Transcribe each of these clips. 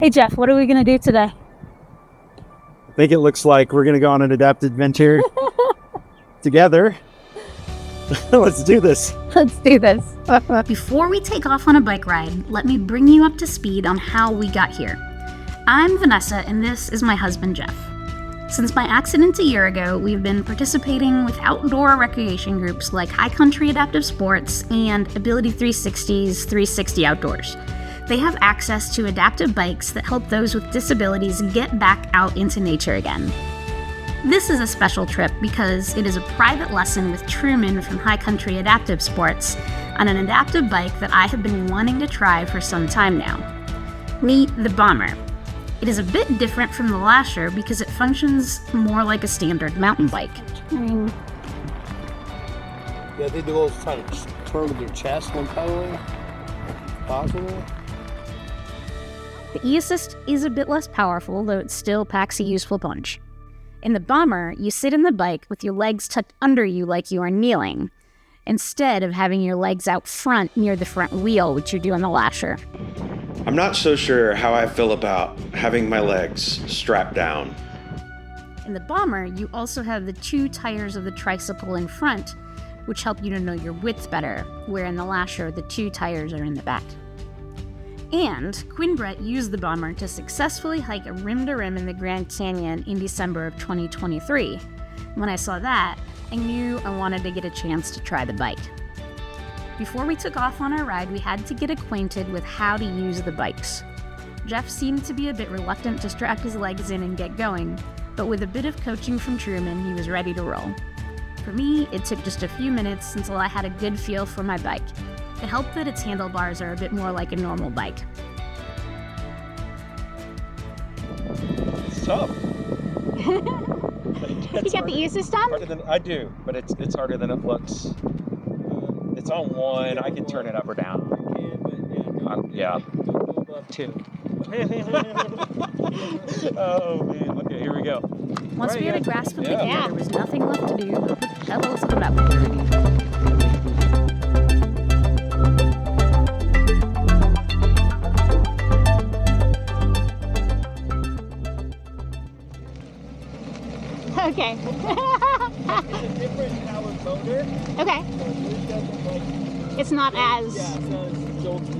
Hey Jeff, what are we gonna do today? I think it looks like we're gonna go on an adapted adventure together. Let's do this. Let's do this. Before we take off on a bike ride, let me bring you up to speed on how we got here. I'm Vanessa, and this is my husband Jeff. Since my accident a year ago, we've been participating with outdoor recreation groups like High Country Adaptive Sports and Ability 360's 360 Outdoors. They have access to adaptive bikes that help those with disabilities get back out into nature again. This is a special trip because it is a private lesson with Truman from High Country Adaptive Sports on an adaptive bike that I have been wanting to try for some time now. Meet the Bomber. It is a bit different from the Lasher because it functions more like a standard mountain bike. Yeah, they do those trying to turn with your chest when pedaling. Possible. The e-assist is a bit less powerful, though it still packs a useful punch. In the Bomber, you sit in the bike with your legs tucked under you like you are kneeling, instead of having your legs out front near the front wheel, which you do in the Lasher. I'm not so sure how I feel about having my legs strapped down. In the Bomber, you also have the two tires of the tricycle in front, which help you to know your width better, where in the Lasher, the two tires are in the back. And Quinn Brett used the Bomber to successfully hike a rim-to-rim in the Grand Canyon in December of 2023. When I saw that, I knew I wanted to get a chance to try the bike. Before we took off on our ride, we had to get acquainted with how to use the bikes. Jeff seemed to be a bit reluctant to strap his legs in and get going, but with a bit of coaching from Truman, he was ready to roll. For me, it took just a few minutes until I had a good feel for my bike. It helped that its handlebars are a bit more like a normal bike. It's tough. You got the e-assist on? I do, but it's harder than it looks. It's on one. I can turn it up or down. Yeah. Two. Oh man. Okay, here we go. Once we had a grasp of the gear, Yeah. there was nothing left to do but put the pedals to the metal. Okay. Different powered motor. Okay. It's not as... Yeah, it's not as jolty.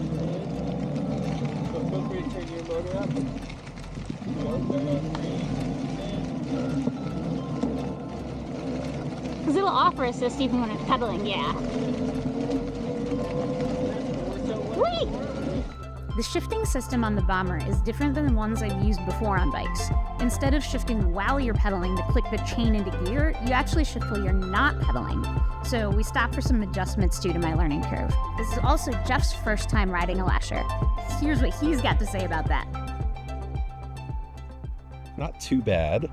So feel free to turn your motor up. Because it'll offer assist even when it's pedaling, yeah. Whee! The shifting system on the Bomber is different than the ones I've used before on bikes. Instead of shifting while you're pedaling to click the chain into gear, you actually shift while you're not pedaling. So we stopped for some adjustments due to my learning curve. This is also Jeff's first time riding a Lasher. Here's what he's got to say about that. Not too bad,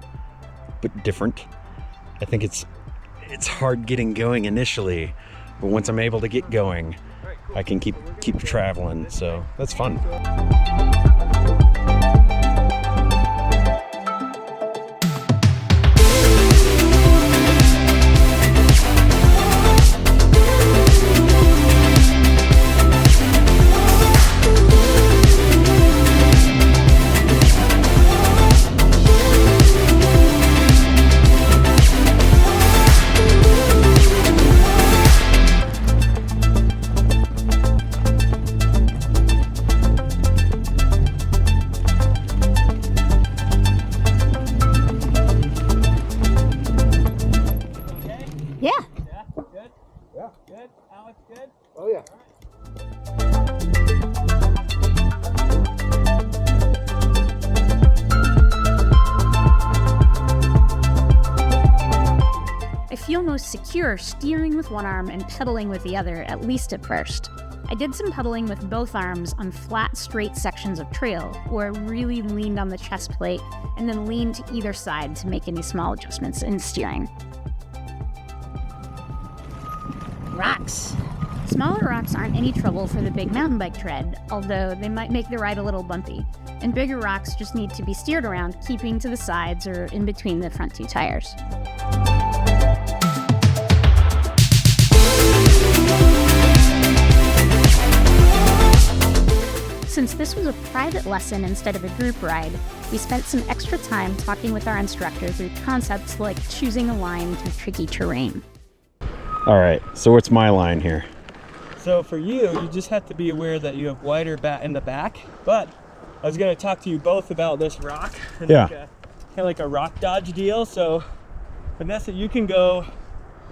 but different. I think it's hard getting going initially, but once I'm able to get going, I can keep traveling, so that's fun. Yeah. Good? Yeah. Good? Alex, good? Oh, yeah. I feel most secure steering with one arm and pedaling with the other, at least at first. I did some pedaling with both arms on flat, straight sections of trail, where I really leaned on the chest plate and then leaned to either side to make any small adjustments in steering. Rocks. Smaller rocks aren't any trouble for the big mountain bike tread, although they might make the ride a little bumpy. And bigger rocks just need to be steered around, keeping to the sides or in between the front two tires. Since this was a private lesson instead of a group ride, we spent some extra time talking with our instructor through concepts like choosing a line through tricky terrain. All right, so what's my line here? So for you just have to be aware that you have wider in the back, but I was going to talk to you both about this rock. Yeah. Kind of like a rock dodge deal. So Vanessa, you can go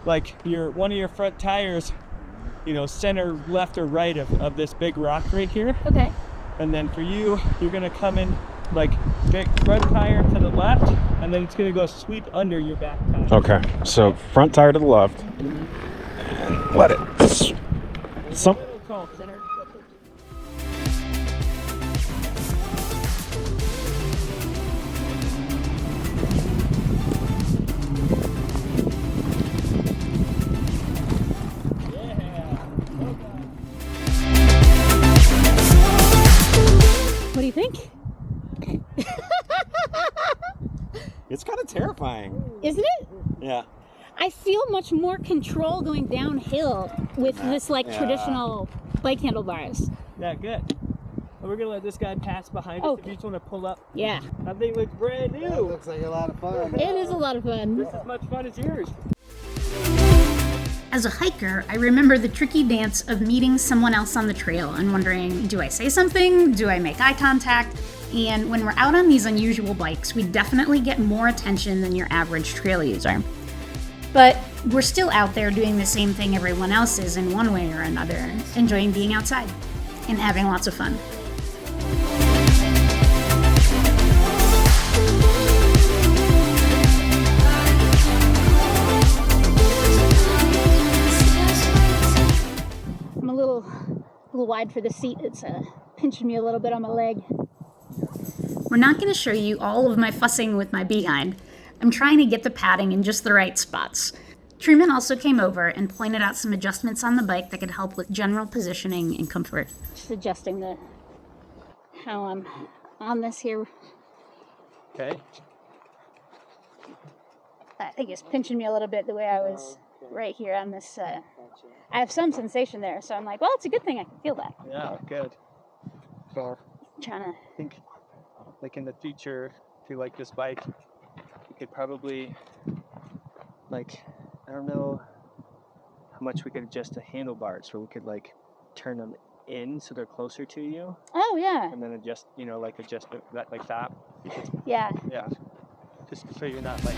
like one of your front tires, center left or right of this big rock right here. Okay. And then for you, you're going to come in like big front tire to the left, and then it's going to go sweep under your back tire. Okay, so front tire to the left, and let it. What do you think? It's kind of terrifying. Isn't it? Yeah. I feel much more control going downhill with this traditional bike handlebars. Yeah, good. And we're gonna let this guy pass behind us if you just want to pull up. Yeah. That thing looks brand new. That looks like a lot of fun. It is a lot of fun. This is as much fun as yours. As a hiker, I remember the tricky dance of meeting someone else on the trail and wondering, do I say something? Do I make eye contact? And when we're out on these unusual bikes, we definitely get more attention than your average trail user. But we're still out there doing the same thing everyone else is in one way or another, enjoying being outside and having lots of fun. I'm a little wide for the seat. It's pinching me a little bit on my leg. We're not going to show you all of my fussing with my behind. I'm trying to get the padding in just the right spots. Truman also came over and pointed out some adjustments on the bike that could help with general positioning and comfort. Just adjusting how I'm on this here. Okay. I think it's pinching me a little bit the way I was right here on this. I have some sensation there, so I'm like, well, it's a good thing I can feel that. Yeah, good. So Trying to. I think, like in the future, if you like this bike, you could probably, like, I don't know how much we could adjust the handlebars, where we could like turn them in so they're closer to you. Oh yeah. And then adjust, adjust that like that. Yeah. Yeah. Just so you're not like.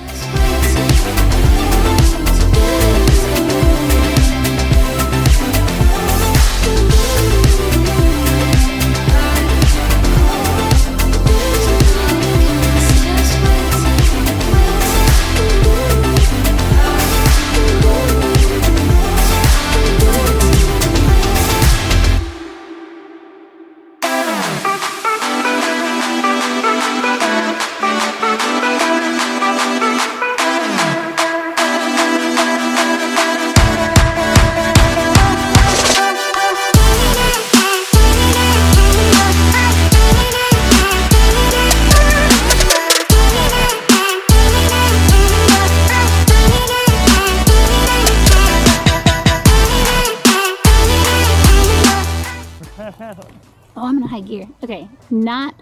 Oh, I'm in high gear. Okay, not.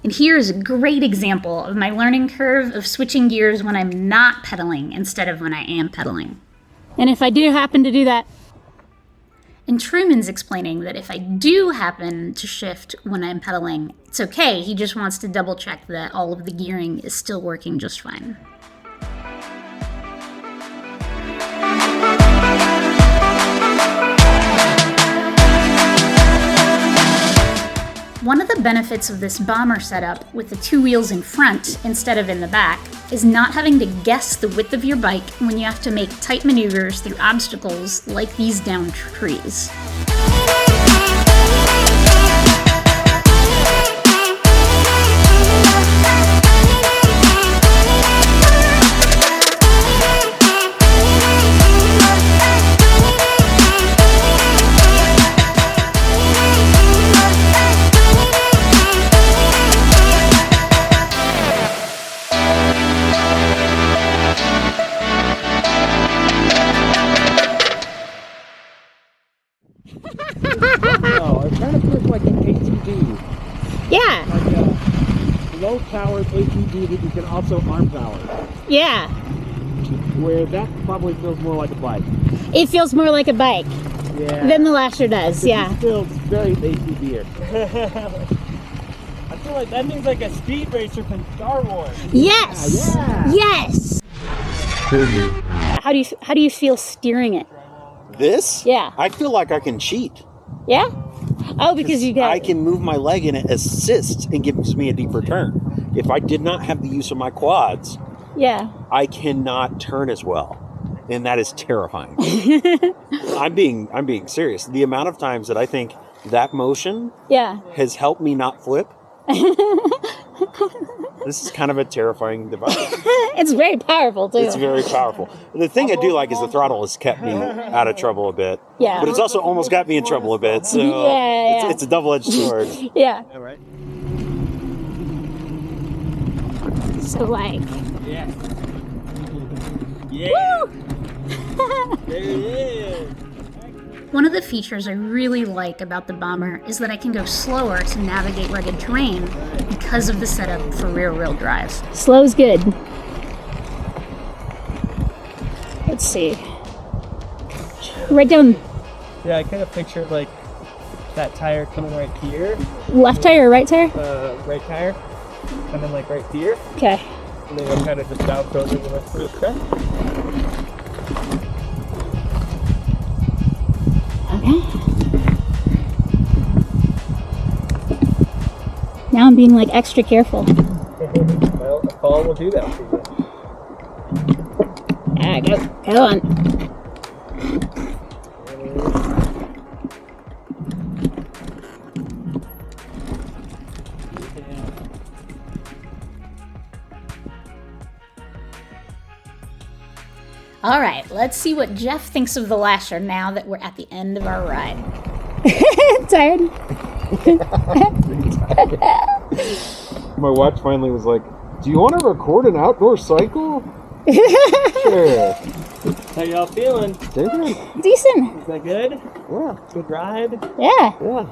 And here is a great example of my learning curve of switching gears when I'm not pedaling instead of when I am pedaling. And if I do happen to do that, And Truman's explaining that if I do happen to shift when I'm pedaling, it's okay. He just wants to double check that all of the gearing is still working just fine. One of the benefits of this bomber setup with the two wheels in front instead of in the back is not having to guess the width of your bike when you have to make tight maneuvers through obstacles like these downed trees. low-powered ATV that you can also arm-power, Yeah. where that probably feels more like a bike. It feels more like a bike Yeah. than the Lasher does. Yeah. It feels very ATV-ish. I feel like that thing's like a speed racer from Star Wars. Yes. Yeah. Yes. How do you feel steering it? This? Yeah. I feel like I can cheat. Yeah. Oh, because you got. I can move my leg and it assists and gives me a deeper turn. If I did not have the use of my quads, Yeah. I cannot turn as well. And that is terrifying. I'm being serious. The amount of times that I think that motion Yeah. has helped me not flip. This is kind of a terrifying device. It's very powerful too. It's very powerful. The thing I do like is the throttle has kept me out of trouble a bit. Yeah. But it's also almost got me in trouble a bit. So Yeah. it's a double-edged sword. Yeah. All right. So like. Yeah. Yeah. There it is. One of the features I really like about the Bomber is that I can go slower to navigate rugged terrain because of the setup for rear-wheel drive. Slow's good. Let's see. Right down Yeah, I kind of pictured like that tire coming right here, left tire or right tire? right tire coming like right here, Okay. and then I'll kind of just bounce over the rest of the track. Okay. Now I'm being like extra careful. Well, a fall will do that for you. Yeah, go on. All right, let's see what Jeff thinks of the Lasher now that we're at the end of our ride. Tired? My watch finally was like, "Do you want to record an outdoor cycle?" Sure. How y'all feeling? Decent. Is that good? Yeah. Good ride? Yeah. Yeah.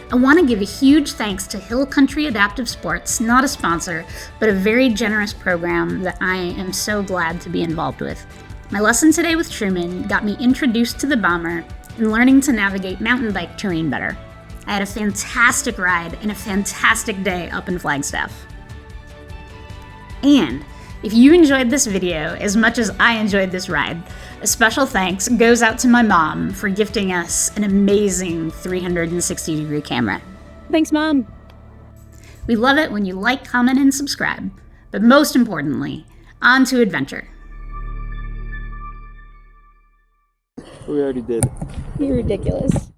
I want to give a huge thanks to Hill Country Adaptive Sports, not a sponsor, but a very generous program that I am so glad to be involved with. My lesson today with Truman got me introduced to the Bomber and learning to navigate mountain bike terrain better. I had a fantastic ride and a fantastic day up in Flagstaff. And if you enjoyed this video as much as I enjoyed this ride, a special thanks goes out to my mom for gifting us an amazing 360-degree camera. Thanks, Mom. We love it when you like, comment, and subscribe. But most importantly, on to adventure. We already did. You're ridiculous.